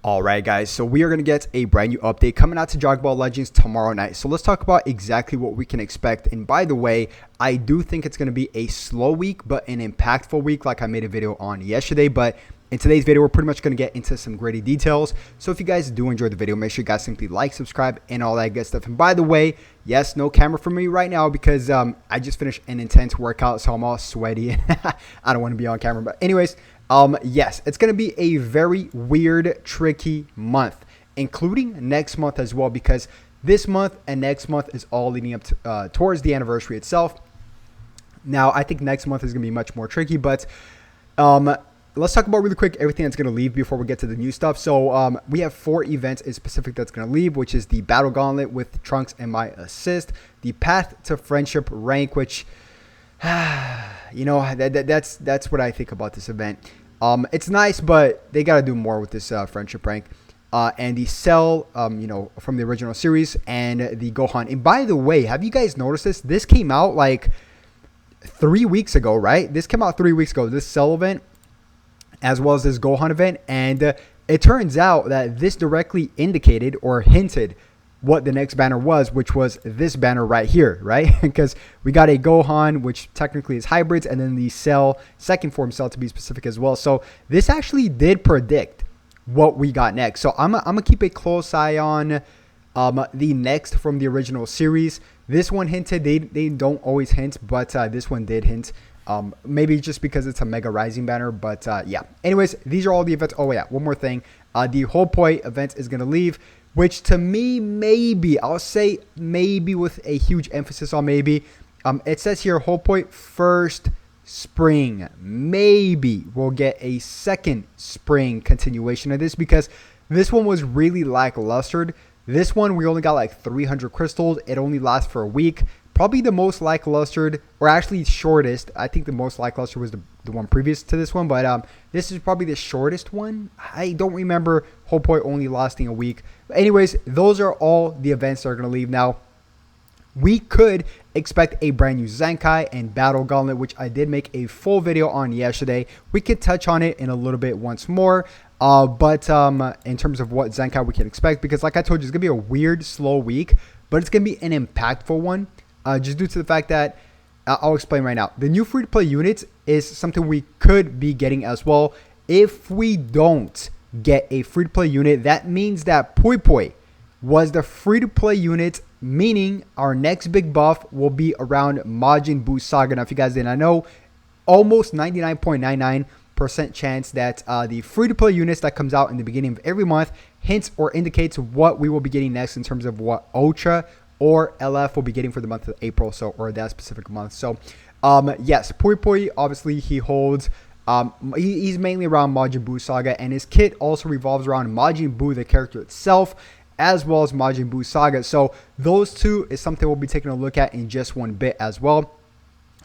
Alright guys, so we are going to get a brand new update coming out to Dragon Ball Legends tomorrow night. So let's talk about exactly what we can expect. And by the way, I do think it's going to be a slow week, but an impactful week like I made a video on yesterday. But in today's video, we're pretty much going to get into some gritty details. So if you guys do enjoy the video, make sure you guys simply like, subscribe, and all that good stuff. And by the way, yes, no camera for me right now because I just finished an intense workout, so I'm all sweaty. I don't want to be on camera. But anyways, yes, it's going to be a very weird, tricky month, including next month as well, because this month and next month is all leading up to, towards the anniversary itself. Now, I think next month is going to be much more tricky, but let's talk about really quick everything that's going to leave before we get to the new stuff. So we have 4 events in specific that's going to leave, which is the Battle Gauntlet with Trunks and my assist, the Path to Friendship rank, which you know, that's what I think about this event. It's nice, but they got to do more with this friendship rank. And the Cell, you know, from the original series, and the Gohan. And by the way, have you guys noticed this? This came out like 3 weeks ago, right? This came out 3 weeks ago, this Cell event, as well as this Gohan event. And it turns out that this directly indicated or hinted what the next banner was, which was this banner right here, right? Because we got a Gohan, which technically is hybrids, and then the Cell, second form Cell to be specific as well. So this actually did predict what we got next. So I'm gonna keep a close eye on the next from the original series. This one hinted, they don't always hint, but this one did hint. Maybe just because it's a Mega Rising banner, but yeah. Anyways, these are all the events. Oh yeah, one more thing. The Whole Point event is gonna leave, which to me, maybe, I'll say maybe with a huge emphasis on maybe. It says here, Whole Point first spring. Maybe we'll get a second spring continuation of this, because this one was really lackluster. This one, we only got like 300 crystals. It only lasts for a week. Probably the most lackluster, or actually shortest. I think the most lackluster was the one previous to this one, but this is probably the shortest one. I don't remember Whole Point only lasting a week. But anyways, those are all the events that are going to leave. Now, we could expect a brand new ZENKAI and Battle Gauntlet, which I did make a full video on yesterday. We could touch on it in a little bit once more. But in terms of what ZENKAI we can expect, because like I told you, it's going to be a weird, slow week, but it's going to be an impactful one. Just due to the fact that, I'll explain right now. The new free-to-play units is something we could be getting as well. If we don't get a free-to-play unit, that means that Pui Pui was the free-to-play unit, meaning our next big buff will be around Majin Buu Saga. Now, if you guys didn't know, almost 99.99% chance that the free-to-play units that comes out in the beginning of every month hints or indicates what we will be getting next in terms of what Ultra or LF will be getting for the month of April, so, or that specific month. So yes, Pui Pui, obviously he holds, he's mainly around Majin Buu Saga, and his kit also revolves around Majin Buu, the character itself, as well as Majin Buu Saga. So those two is something we'll be taking a look at in just one bit as well.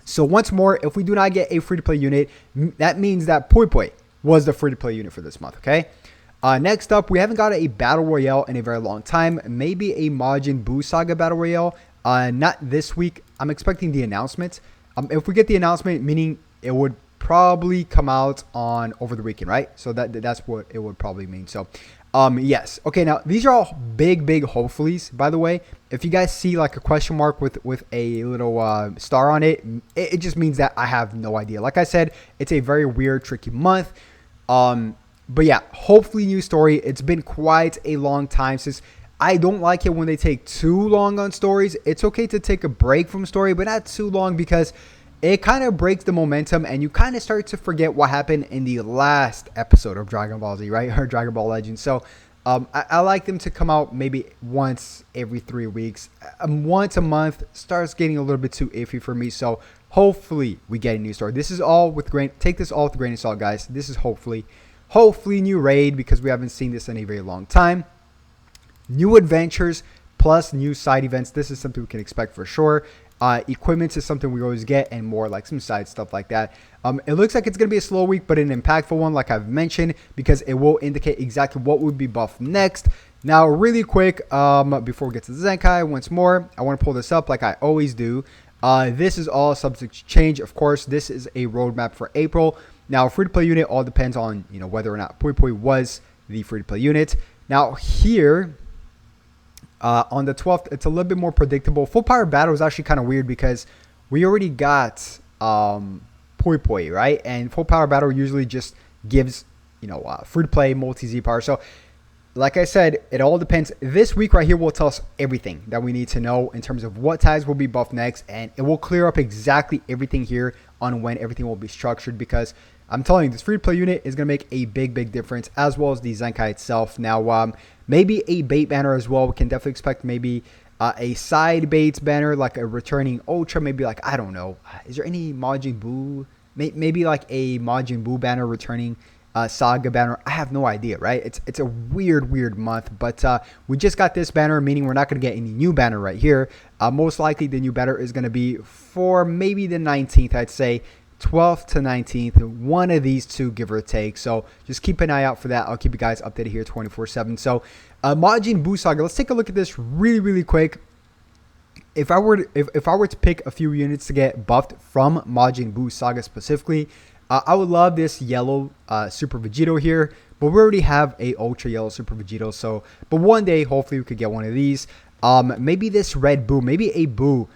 So once more, if we do not get a free-to-play unit, that means that Pui Pui was the free-to-play unit for this month, okay? Next up, we haven't got a Battle Royale in a very long time. Maybe a Majin Buu Saga Battle Royale. Not this week. I'm expecting the announcement. If we get the announcement, meaning it would probably come out on over the weekend, right? So that's what it would probably mean. So, yes. Okay, now these are all big hopefullys, by the way. If you guys see like a question mark with a little star on it, it just means that I have no idea. Like I said, it's a very weird, tricky month. But yeah, hopefully new story. It's been quite a long time since. I don't like it when they take too long on stories. It's okay to take a break from story, but not too long, because it kind of breaks the momentum and you kind of start to forget what happened in the last episode of Dragon Ball Z, right? Or Dragon Ball Legends. So I like them to come out maybe once every 3 weeks. Once a month starts getting a little bit too iffy for me. So hopefully we get a new story. This is all with take this all with a grain of salt, guys. This is hopefully new raid, because we haven't seen this in a very long time. New adventures plus new side events. This is something we can expect for sure. Equipment is something we always get, and more like some side stuff like that. It looks like it's going to be a slow week, but an impactful one, like I've mentioned, because it will indicate exactly what would be buffed next. Now, really quick, before we get to the ZENKAI, once more, I want to pull this up like I always do. This is all subject to change. Of course, this is a roadmap for April. Now, free-to-play unit all depends on, you know, whether or not Pui Pui was the free-to-play unit. Now here, on the 12th, it's a little bit more predictable. Full Power Battle is actually kind of weird because we already got Poi Poi, right? And Full Power Battle usually just gives, free-to-play multi-Z power. So, like I said, it all depends. This week right here will tell us everything that we need to know in terms of what tags will be buffed next, and it will clear up exactly everything here on when everything will be structured, because I'm telling you, this free-to-play unit is going to make a big difference, as well as the ZENKAI itself. Now, maybe a bait banner as well. We can definitely expect maybe a side baits banner, like a returning Ultra, maybe like, I don't know. Is there any Majin Buu? Maybe like a Majin Buu banner returning Saga banner. I have no idea, right? It's a weird month, but we just got this banner, meaning we're not going to get any new banner right here. Most likely the new banner is going to be for maybe the 19th, I'd say. 12th to 19th, one of these two, give or take. So just keep an eye out for that. I'll keep you guys updated here 24/7. So Majin Buu Saga, let's take a look at this really quick. If I were to pick a few units to get buffed from Majin Buu Saga specifically, I would love this yellow Super Vegito here, but we already have a Ultra Yellow Super Vegito. So, but one day hopefully we could get one of these. Maybe this red Buu, maybe a Buu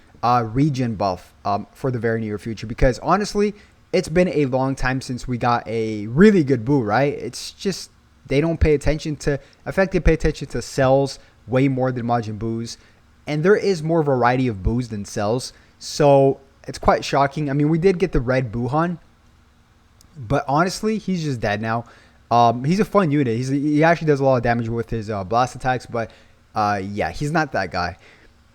region buff for the very near future, because honestly, it's been a long time since we got a really good Buu, right? It's just they don't pay attention to, in fact, they pay attention to cells way more than Majin Buus, and there is more variety of Buus than cells, so it's quite shocking. I mean, we did get the red Buhan, but honestly, he's just dead now. He's a fun unit. He actually does a lot of damage with his blast attacks, but yeah, he's not that guy.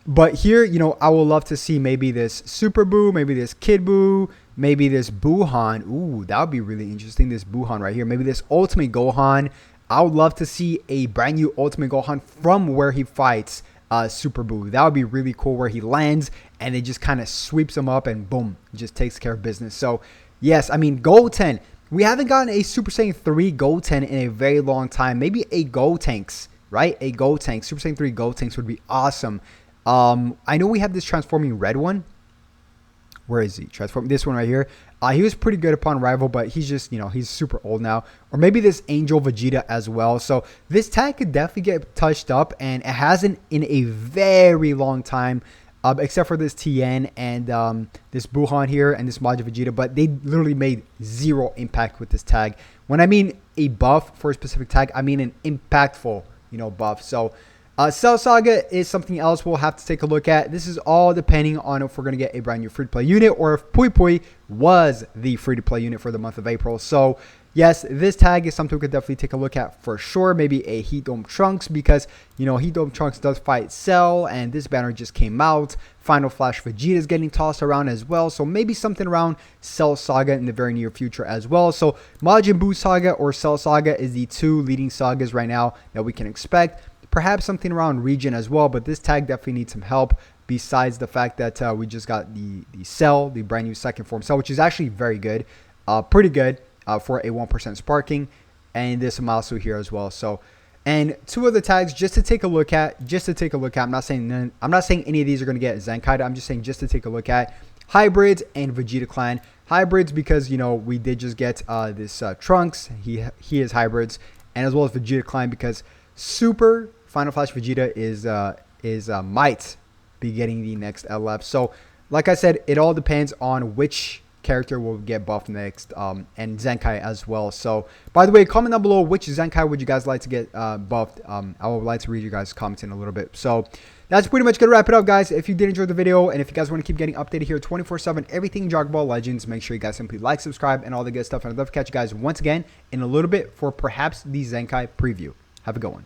But here, I would love to see maybe this Super Buu, maybe this Kid Buu, maybe this Buhan. Ooh, that would be really interesting, this Buhan right here. Maybe this Ultimate Gohan. I would love to see a brand new Ultimate Gohan from where he fights Super Buu. That would be really cool, where he lands and it just kind of sweeps him up and boom, just takes care of business. So, yes, I mean, Goten. We haven't gotten a Super Saiyan 3 Goten in a very long time. Maybe a Gotenks, right? A Gotenks. Super Saiyan 3 Gotenks would be awesome. I know we have this transforming red one. Where is he? Transform this one right here. He was pretty good upon arrival, but he's just, he's super old now. Or maybe this Angel Vegeta as well. So this tag could definitely get touched up, and it hasn't in a very long time, except for this Tien and this Buhan here and this Majin Vegeta. But they literally made zero impact with this tag. When I mean a buff for a specific tag, I mean an impactful, buff. So Cell Saga is something else we'll have to take a look at. This is all depending on if we're going to get a brand new free-to-play unit, or if Poi Poi was the free-to-play unit for the month of April. So, yes, this tag is something we could definitely take a look at for sure. Maybe a Heat Dome Trunks, because, Heat Dome Trunks does fight Cell, and this banner just came out. Final Flash Vegeta is getting tossed around as well. So, maybe something around Cell Saga in the very near future as well. So, Majin Buu Saga or Cell Saga is the two leading sagas right now that we can expect. Perhaps something around region as well, but this tag definitely needs some help, besides the fact that we just got the Cell, the brand new second form Cell, which is actually very good, pretty good for a 1% sparking, and this Amasu here as well. So, and two other tags just to take a look at, I'm not saying any of these are going to get ZENKAI. I'm just saying just to take a look at Hybrids and Vegeta Clan. Hybrids because, we did just get this Trunks, he is Hybrids, and as well as Vegeta Clan because Super Final Flash Vegeta might be getting the next LF. So, like I said, it all depends on which character will get buffed next, and ZENKAI as well. So, by the way, comment down below which ZENKAI would you guys like to get buffed. I would like to read you guys' comments in a little bit. So, that's pretty much going to wrap it up, guys. If you did enjoy the video, and if you guys want to keep getting updated here 24/7, everything Dragon Ball Legends, make sure you guys simply like, subscribe, and all the good stuff. And I'd love to catch you guys once again in a little bit for perhaps the ZENKAI preview. Have a good one.